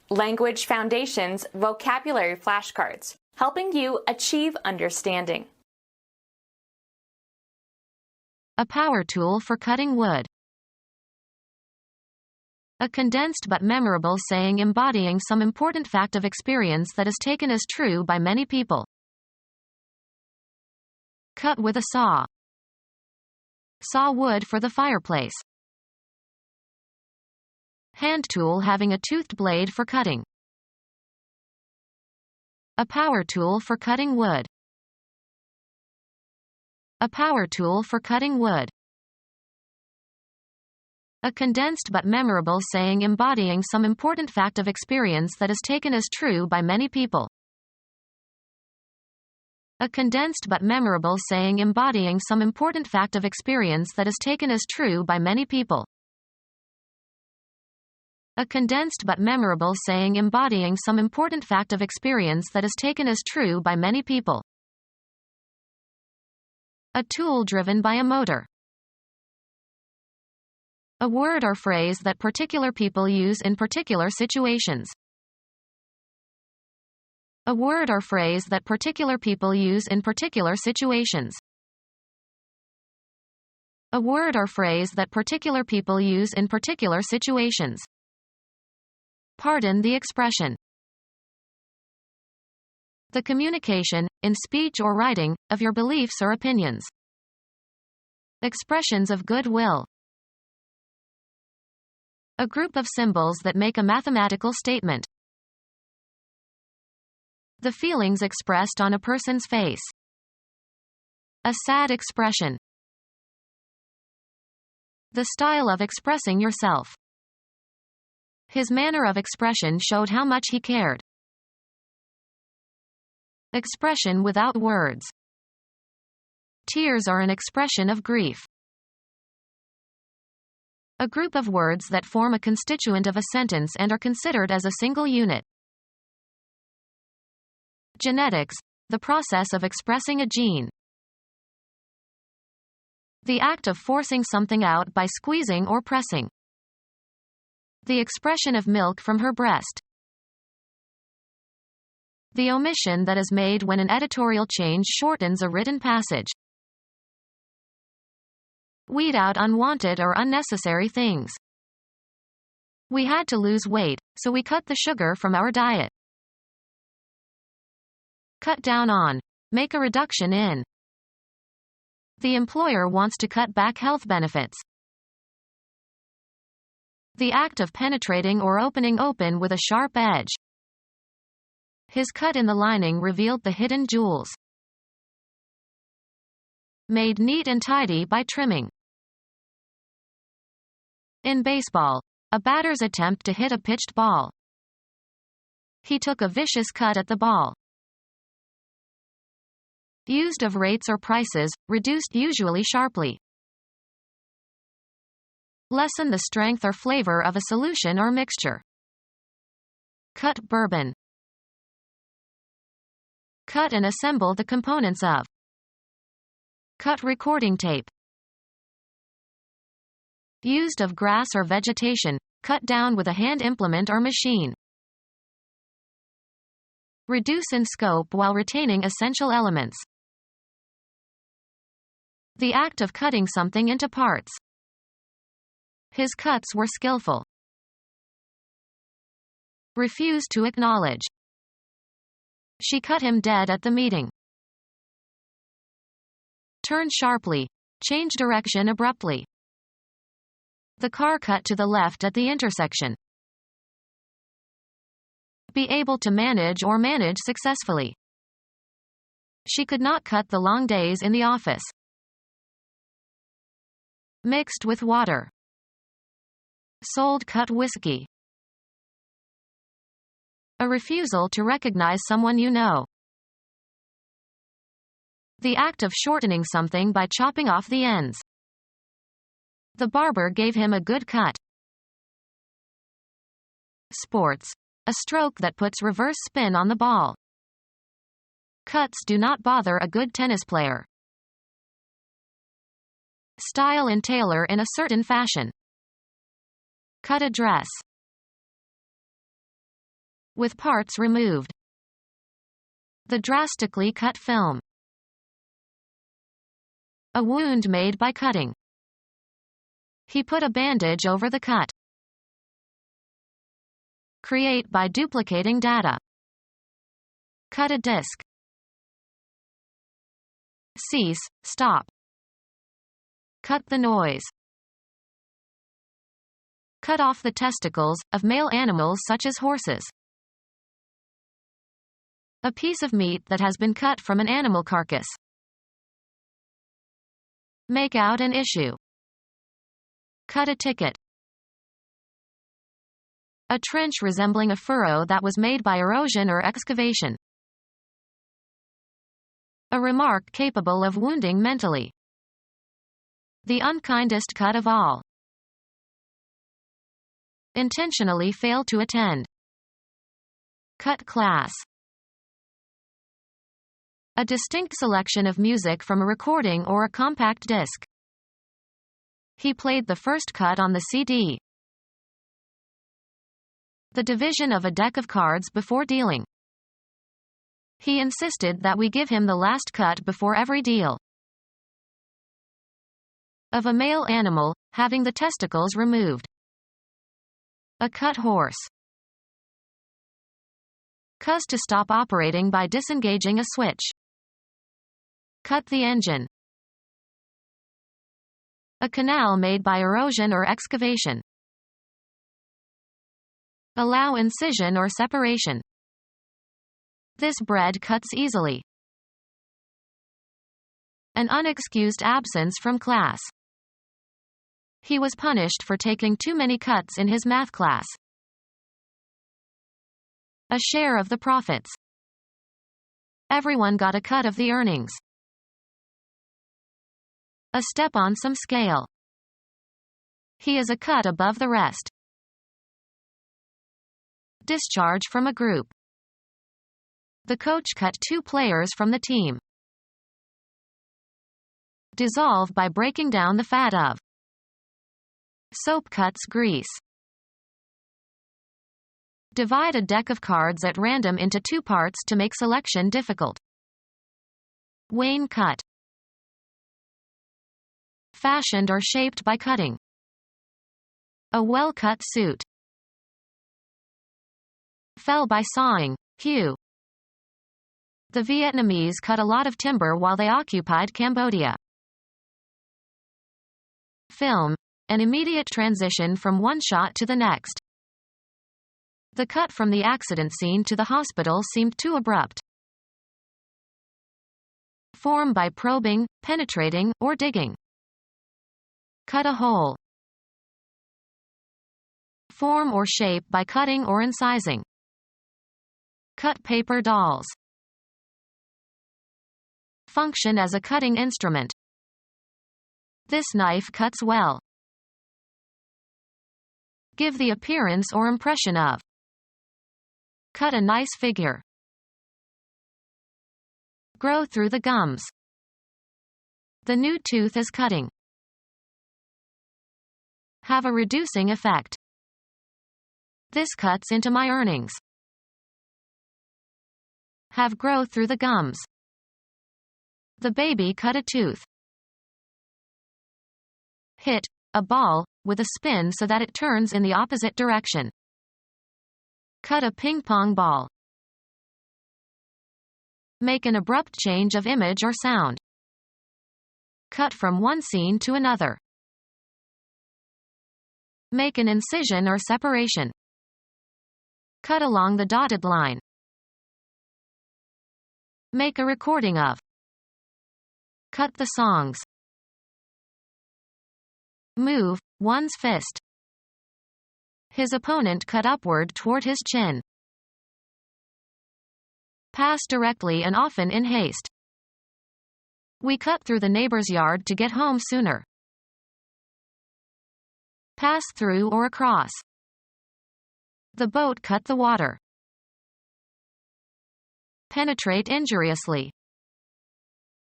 Language Foundations Vocabulary Flashcards, helping you achieve understanding. A power tool for cutting wood. A condensed but memorable saying embodying some important fact of experience that is taken as true by many people. Cut with a saw. Saw wood for the fireplace. Hand tool having a toothed blade for cutting. A power tool for cutting wood. A power tool for cutting wood. A condensed but memorable saying embodying some important fact of experience that is taken as true by many people. A condensed but memorable saying embodying some important fact of experience that is taken as true by many people. A condensed but memorable saying embodying some important fact of experience that is taken as true by many people. A tool driven by a motor. A word or phrase that particular people use in particular situations. A word or phrase that particular people use in particular situations. A word or phrase that particular people use in particular situations. Pardon the expression. The communication, in speech or writing, of your beliefs or opinions. Expressions of goodwill. A group of symbols that make a mathematical statement. The feelings expressed on a person's face. A sad expression. The style of expressing yourself. His manner of expression showed how much he cared. Expression without words. Tears are an expression of grief. A group of words that form a constituent of a sentence and are considered as a single unit. Genetics, the process of expressing a gene. The act of forcing something out by squeezing or pressing. The expression of milk from her breast. The omission that is made when an editorial change shortens a written passage. Weed out unwanted or unnecessary things. We had to lose weight, so we cut the sugar from our diet. Cut down on. Make a reduction in. The employer wants to cut back health benefits. The act of penetrating or opening open with a sharp edge. His cut in the lining revealed the hidden jewels. Made neat and tidy by trimming. In baseball, a batter's attempt to hit a pitched ball. He took a vicious cut at the ball. Used of rates or prices, reduced usually sharply. Lessen the strength or flavor of a solution or mixture. Cut bourbon. Cut and assemble the components of. Cut recording tape. Used of grass or vegetation, cut down with a hand implement or machine. Reduce in scope while retaining essential elements. The act of cutting something into parts. His cuts were skillful. Refuse to acknowledge. She cut him dead at the meeting. Turn sharply. Change direction abruptly. The car cut to the left at the intersection. Be able to manage or manage successfully. She could not cut the long days in the office. Mixed with water. Sold cut whiskey. A refusal to recognize someone you know. The act of shortening something by chopping off the ends. The barber gave him a good cut. Sports. A stroke that puts reverse spin on the ball. Cuts do not bother a good tennis player. Style and tailor in a certain fashion. Cut a dress. with parts removed. The drastically cut film. A wound made by cutting. He put a bandage over the cut. Create by duplicating data. Cut a disc. Cease, stop. Cut the noise. Cut off the testicles, of male animals such as horses. A piece of meat that has been cut from an animal carcass. Make out an issue. Cut a ticket. A trench resembling a furrow that was made by erosion or excavation. A remark capable of wounding mentally. The unkindest cut of all. Intentionally fail to attend. Cut class. A distinct selection of music from a recording or a compact disc. He played the first cut on the CD. The division of a deck of cards before dealing. He insisted that we give him the last cut before every deal. Of a male animal, having the testicles removed. A cut horse. Cuss to stop operating by disengaging a switch. Cut the engine. A canal made by erosion or excavation. Allow incision or separation. This bread cuts easily. An unexcused absence from class. He was punished for taking too many cuts in his math class. A share of the profits. Everyone got a cut of the earnings. A step on some scale. He is a cut above the rest. Discharge from a group. The coach cut 2 players from the team. Dissolve by breaking down the fat of. Soap cuts grease. Divide a deck of cards at random into 2 parts to make selection difficult. Wayne cut. Fashioned or shaped by cutting. A well-cut suit. Fell by sawing, hew. The Vietnamese cut a lot of timber while they occupied Cambodia. Film. An immediate transition from one shot to the next. The cut from the accident scene to the hospital seemed too abrupt. Form by probing, penetrating, or digging. Cut a hole. Form or shape by cutting or incising. Cut paper dolls. Function as a cutting instrument. This knife cuts well. Give the appearance or impression of. Cut a nice figure. Grow through the gums. The new tooth is cutting. Have a reducing effect. This cuts into my earnings. Have grow through the gums. The baby cut a tooth. Hit a ball with a spin so that it turns in the opposite direction. Cut a ping pong ball. Make an abrupt change of image or sound. Cut from one scene to another. Make an incision or separation. Cut along the dotted line. Make a recording of. Cut the songs. Move one's fist. His opponent cut upward toward his chin. Pass directly and often in haste. We cut through the neighbor's yard to get home sooner. Pass through or across. The boat cut the water. Penetrate injuriously.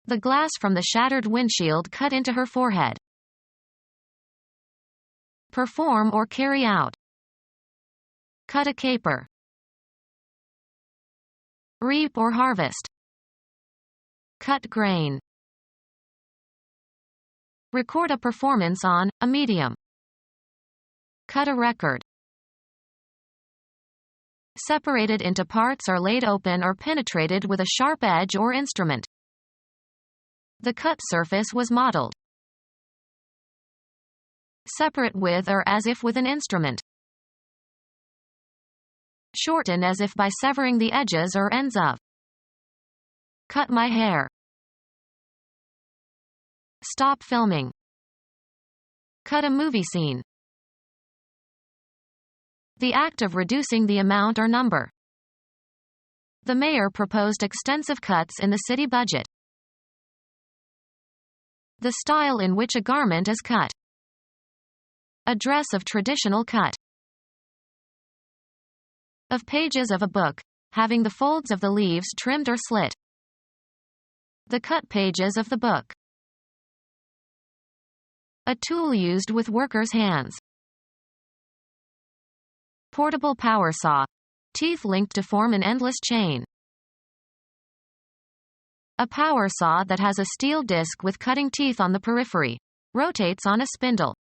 The glass from the shattered windshield cut into her forehead. Perform or carry out. Cut a caper. Reap or harvest. Cut grain. Record a performance on a medium. Cut a record. Separated into parts or laid open or penetrated with a sharp edge or instrument. The cut surface was modeled. Separate with or as if with an instrument. Shorten as if by severing the edges or ends of. Cut my hair. Stop filming. Cut a movie scene. The act of reducing the amount or number. The mayor proposed extensive cuts in the city budget. The style in which a garment is cut. A dress of traditional cut. Of pages of a book, having the folds of the leaves trimmed or slit. The cut pages of the book. A tool used with workers' hands. Portable power saw. Teeth linked to form an endless chain. A power saw that has a steel disc with cutting teeth on the periphery. Rotates on a spindle.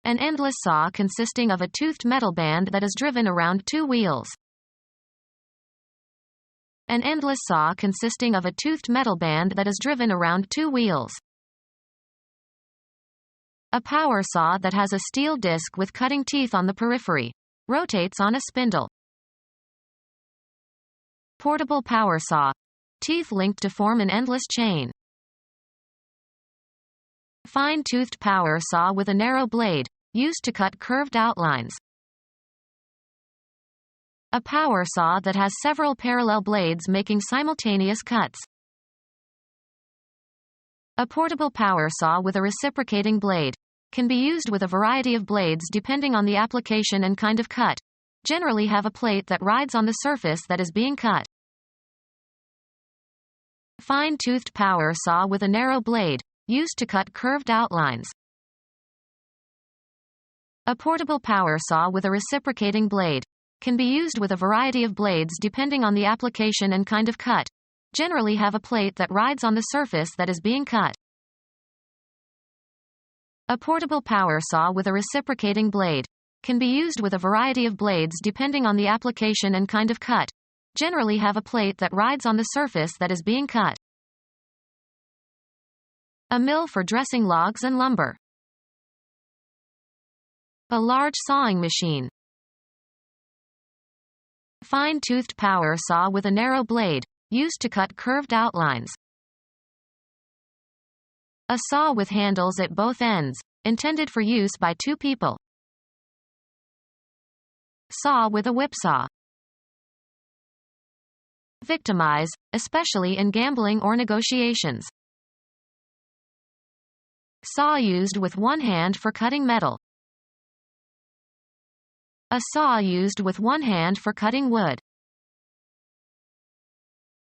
An endless saw consisting of a toothed metal band that is driven around two wheels. An endless saw consisting of a toothed metal band that is driven around two wheels. A power saw that has a steel disc with cutting teeth on the periphery. Rotates on a spindle. Portable power saw. Teeth linked to form an endless chain. Fine-toothed power saw with a narrow blade, used to cut curved outlines. A power saw that has several parallel blades making simultaneous cuts. A portable power saw with a reciprocating blade. Can be used with a variety of blades depending on the application and kind of cut. Generally have a plate that rides on the surface that is being cut. Fine-toothed power saw with a narrow blade, used to cut curved outlines. A portable power saw with a reciprocating blade. Can be used with a variety of blades depending on the application and kind of cut. Generally have a plate that rides on the surface that is being cut. A portable power saw with a reciprocating blade. Can be used with a variety of blades depending on the application and kind of cut. Generally have a plate that rides on the surface that is being cut. A mill for dressing logs and lumber. A large sawing machine. Fine-toothed power saw with a narrow blade, used to cut curved outlines. A saw with handles at both ends, intended for use by two people. Saw with a whipsaw. Victimize, especially in gambling or negotiations. Saw used with one hand for cutting metal. A saw used with one hand for cutting wood.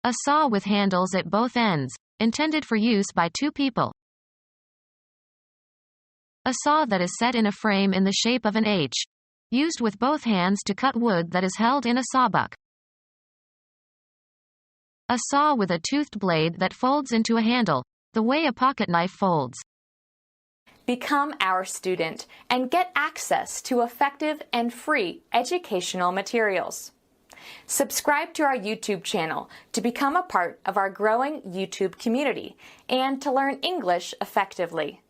A saw with handles at both ends, intended for use by two people. A saw that is set in a frame in the shape of an H. Used with both hands to cut wood that is held in a sawbuck. A saw with a toothed blade that folds into a handle, the way a pocketknife folds. Become our student and get access to effective and free educational materials. Subscribe to our YouTube channel to become a part of our growing YouTube community and to learn English effectively.